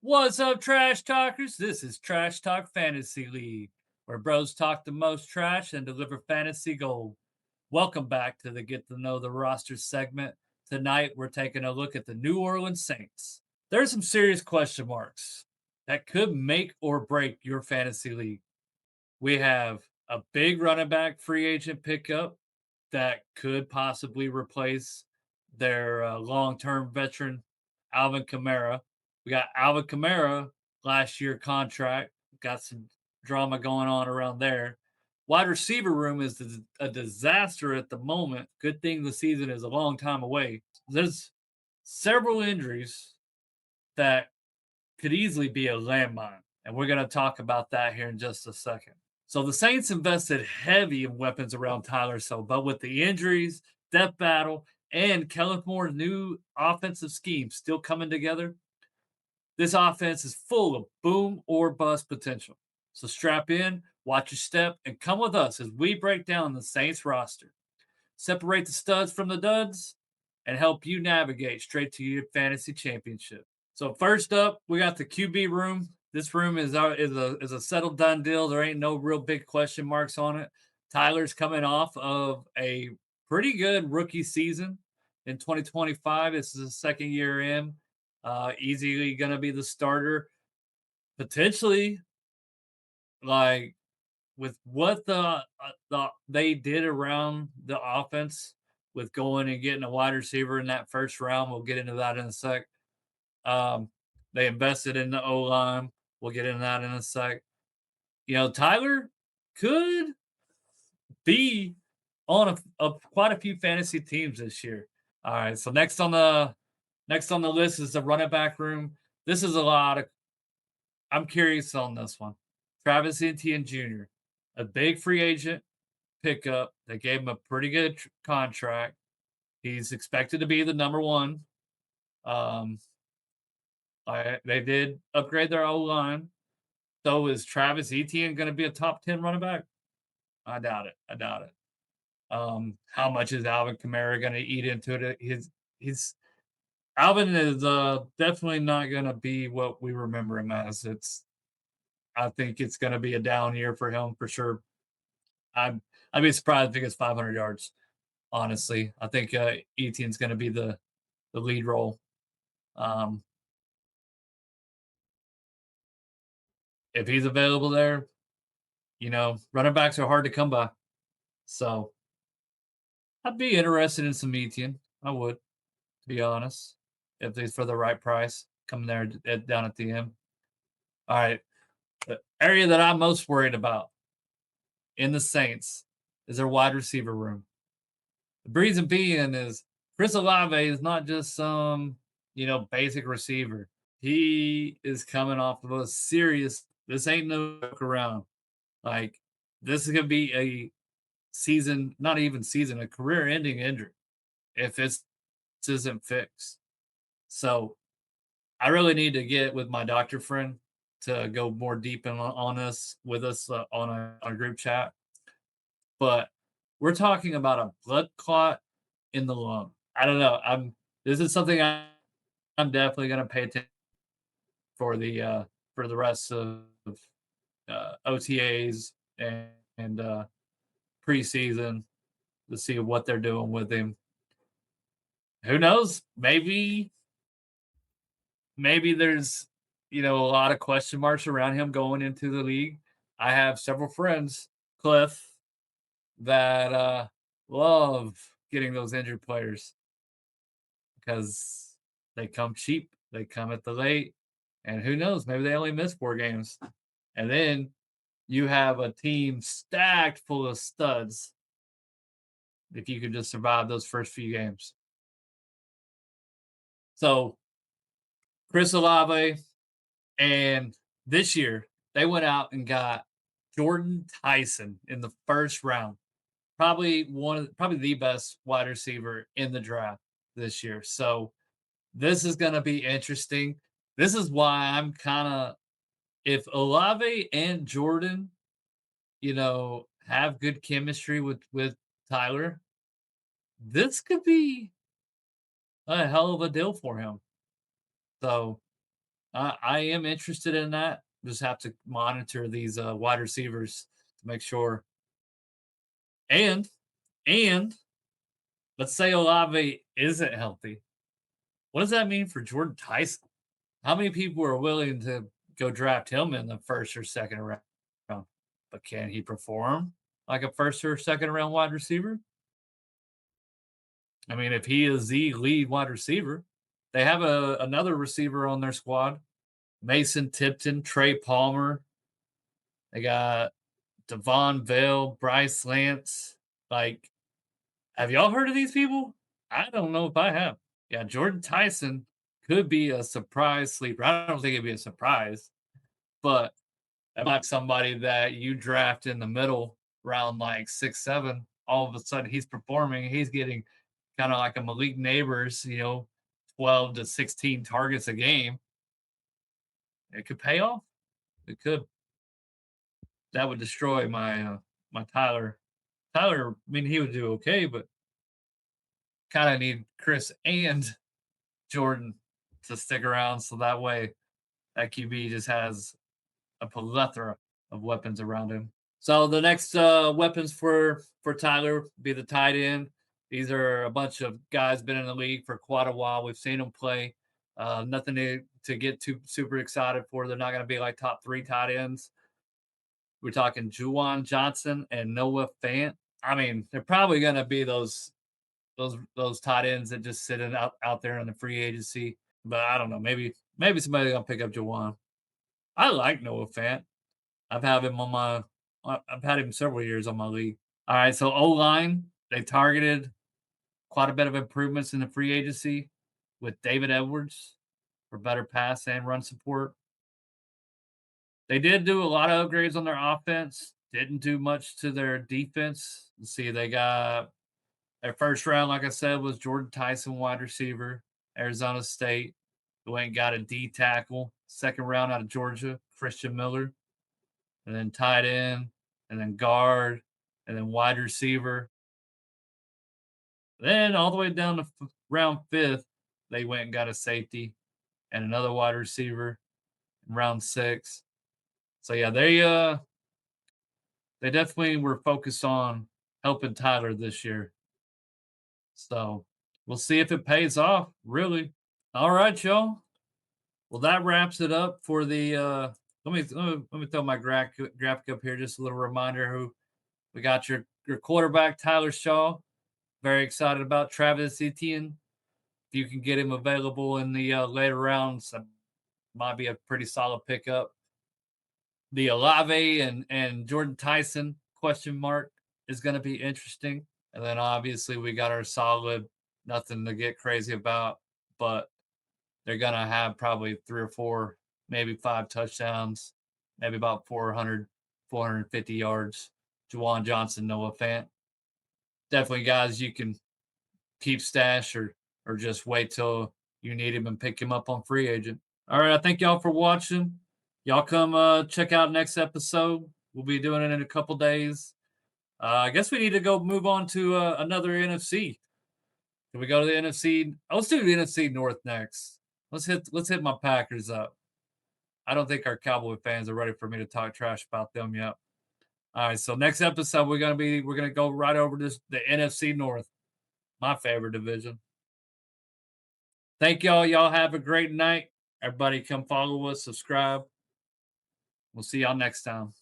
What's up, trash talkers? This is Trash Talk Fantasy League, where bros talk the most trash and deliver fantasy gold. Welcome back to the Get to Know the Roster segment. Tonight, we're taking a look at the New Orleans Saints. There's some serious question marks that could make or break your fantasy league. We have a big running back free agent pickup that could possibly replace their long-term veteran Alvin Kamara. We got Alvin Kamara last year contract. Got some drama going on around there. Wide receiver room is a disaster at the moment. Good thing the season is a long time away. There's several injuries that could easily be a landmine, and we're going to talk about that here in just a second. So the Saints invested heavy in weapons around Tyler, but with the injuries, depth battle, and Kellen Moore's new offensive scheme still coming together, this offense is full of boom or bust potential. So strap in, watch your step, and come with us as we break down the Saints roster. Separate the studs from the duds and help you navigate straight to your fantasy championship. So first up, we got the QB room. This room is a settled done deal. There ain't no real big question marks on it. Tyler's coming off of a pretty good rookie season in 2025. This is his second year in. Easily going to be the starter. Potentially, like with what they did around the offense with going and getting a wide receiver in that first round. We'll get into that in a sec. They invested in the O line. We'll get into that in a sec. Tyler could be on quite a few fantasy teams this year. All right, so next on the list is the running back room. This is a lot of. I'm curious on this one. Travis Etienne Jr., a big free agent pickup. They gave him a pretty good contract. He's expected to be the number one. They did upgrade their O line. So is Travis Etienne going to be a top 10 running back? I doubt it. How much is Alvin Kamara going to eat into it? His Alvin is definitely not going to be what we remember him as. I think it's going to be a down year for him for sure. I'd be surprised if he gets 500 yards. Honestly, I think Etienne's going to be the lead role. If he's available there, running backs are hard to come by. So I'd be interested in some Etienne. I would, to be honest, if it's for the right price, coming there down at the end. All right. The area that I'm most worried about in the Saints is their wide receiver room. The reason being is Chris Olave is not just some, basic receiver. He is coming off of a serious, this ain't no joke around. Like, this is going to be a season, not even season, a career ending injury if this isn't fixed. So I really need to get with my doctor friend to go more deep on this with us on a group chat. But we're talking about a blood clot in the lung. I don't know. This is something I'm definitely going to pay attention for the rest of OTAs and preseason to see what they're doing with him. Who knows? Maybe there's a lot of question marks around him going into the league. I have several friends, Cliff, that love getting those injured players because they come cheap, they come at the late, and who knows? Maybe they only miss 4 games, and then you have a team stacked full of studs. If you could just survive those first few games. So Chris Olave, and this year they went out and got Jordan Tyson in the first round. Probably the best wide receiver in the draft this year. So this is going to be interesting. This is why I'm kind of, if Olave and Jordan, have good chemistry with Tyler, this could be a hell of a deal for him. So I am interested in that. Just have to monitor these wide receivers to make sure. And and let's say Olave isn't healthy. What does that mean for Jordan Tyson? How many people are willing to go draft him in the first or second round? But can he perform like a first or second round wide receiver? I mean, if he is the lead wide receiver, they have another receiver on their squad, Mason Tipton, Trey Palmer. They got Devon Vale, Bryce Lance. Like, have y'all heard of these people? I don't know if I have. Yeah, Jordan Tyson could be a surprise sleeper. I don't think it'd be a surprise, but that might be somebody that you draft in the middle round like 6, 7. All of a sudden, he's performing. He's getting kind of like a Malik Neighbors, 12 to 16 targets a game. It could pay off. It could. That would destroy my Tyler. Tyler, I mean, he would do okay, but kind of need Chris and Jordan to stick around so that way that QB just has a plethora of weapons around him. So the next weapons for Tyler be the tight end. These are a bunch of guys been in the league for quite a while. We've seen them play. Nothing to get too super excited for. They're not going to be like top 3 tight ends. We're talking Juwan Johnson and Noah Fant. I mean, they're probably going to be those tight ends that just sit out there in the free agency. But I don't know. Maybe somebody gonna pick up Juwan. I like Noah Fant. I've had him several years on my league. All right, so O line they targeted quite a bit of improvements in the free agency with David Edwards for better pass and run support. They did do a lot of upgrades on their offense. Didn't do much to their defense. Let's see, they got their first round, like I said, was Jordan Tyson, wide receiver, Arizona State. Who went and got a D tackle. Second round out of Georgia, Christian Miller. And then tight end, and then guard, and then wide receiver. Then all the way down to round 5th, they went and got a safety and another wide receiver in round 6. So yeah, they definitely were focused on helping Tyler this year. So we'll see if it pays off, really. All right, y'all. Well, that wraps it up for the let me throw my graphic up here. Just a little reminder who we got your quarterback, Tyler Shaw. Very excited about Travis Etienne. If you can get him available in the later rounds, that might be a pretty solid pickup. The Olave and Jordan Tyson question mark is going to be interesting. And then obviously we got our solid, nothing to get crazy about, but they're going to have probably 3 or 4, maybe 5 touchdowns, maybe about 400, 450 yards. Juwan Johnson, Noah Fant. Definitely guys you can keep stash or just wait till you need him and pick him up on free agent. All right, I thank y'all for watching. Y'all come check out next episode. We'll be doing it in a couple days. I guess we need to go move on to another NFC. Can we go to the NFC? Let's do the NFC North next. Let's hit my Packers up. I don't think our Cowboy fans are ready for me to talk trash about them yet. All right, so next episode we're gonna go right over the NFC North, my favorite division. Thank y'all. Y'all have a great night. Everybody come follow us, subscribe. We'll see y'all next time.